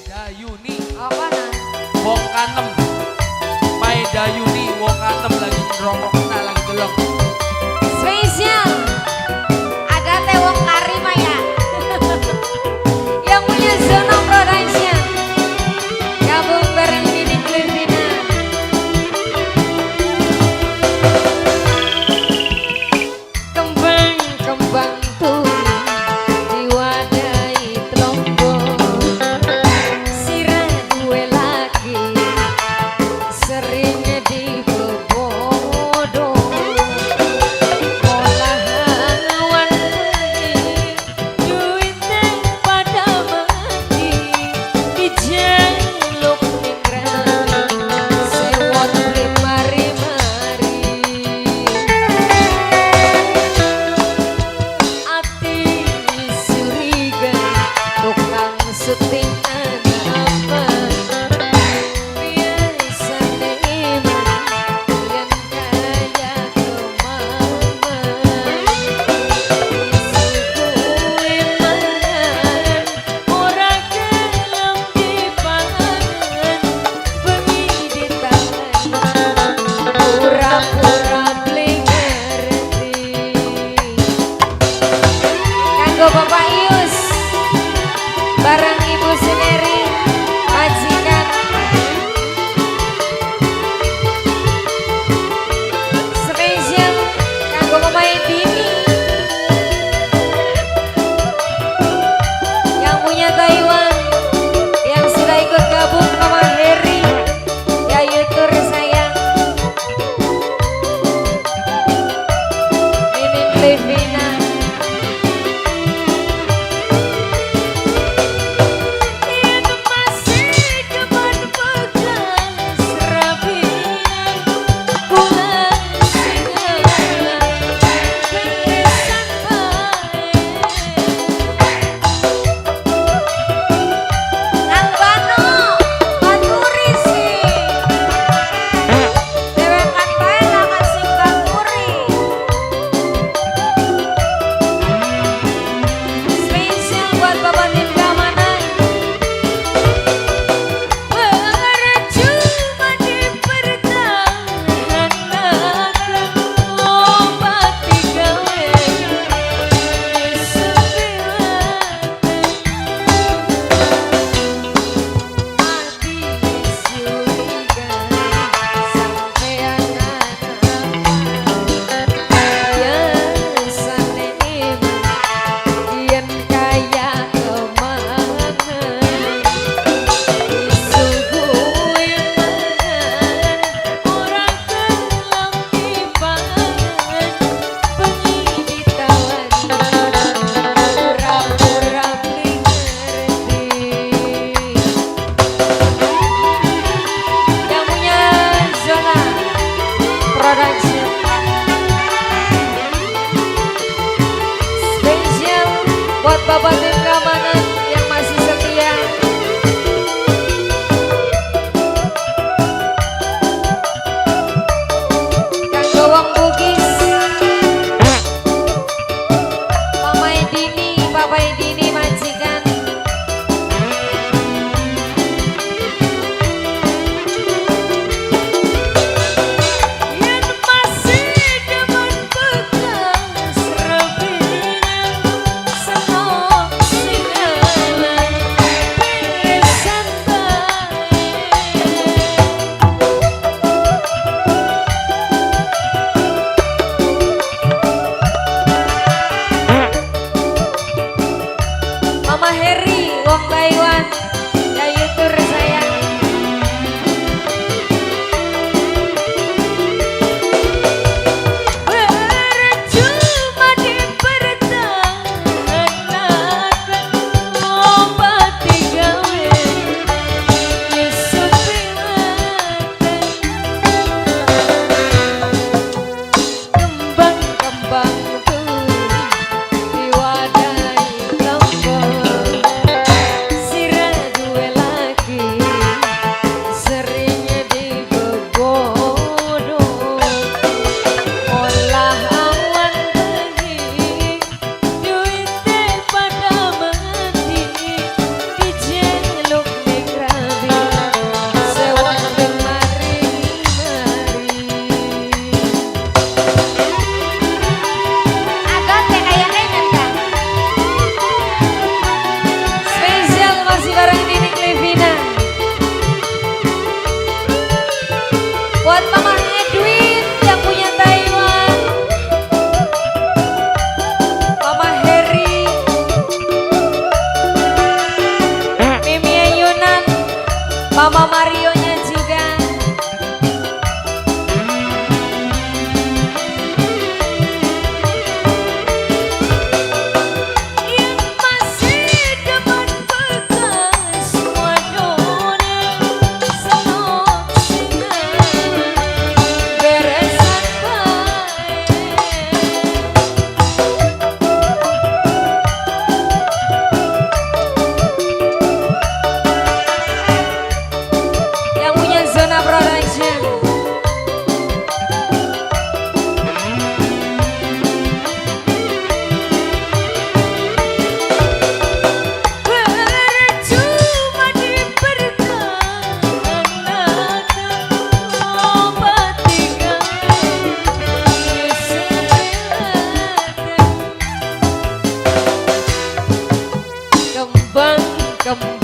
Dayuni Apa nah? wong kanem. Mai Dayuni wong kanem lagi ngerokokna lagi delok. Spesial. Ada teh wong Karima ya. Yang punya Zona Production. Gabung bareng Nining Levina. Kembang-kembang turi diwadahi telombo. Sirah duwe lagi sering dibobodo. Olahan wani duit nang pada mati dijaluk ning rani sewot mari-mari. Ati suriga tukang syuting anaman biasane iman yen kaya kemaman suguhe mangan ora gelem dipangan bengi ditangan pura-pura beli ngerti. Kanggo Bapak Ius bareng Ibu Suneri majikan spesial kanggo pemain Dini yang punya Taiwan yang sudah ikut gabung sama Harry ya youtuber sayang Nining Levina. Yen masih keman bekas rapian kula singan keresan bae. Nang Bano Baturi sih dewekan bae lakan sing Baturi. Spesial buat Bapak Tim Keamanan. Cuma dipertahankan obati gawe ati suriga sampean biasane iman yen kaya kemanan suguhe mangan ora gelem dipangan bengi ditawan pura-pura beli ngerti. Yang punya Zona Production spesial buat Bapak Tim Keamanan yang masih setia. Kanggo wong Bugis Mamai Dini, Papai Dini majikan. Yen masih demen bekas rapian senok singalan beresan bae. Mama Harry wong Taiwan ya youtuber sayang. Cuma dipertahankan obati gawe kembang-kembang turi diwadahi telombo. Gem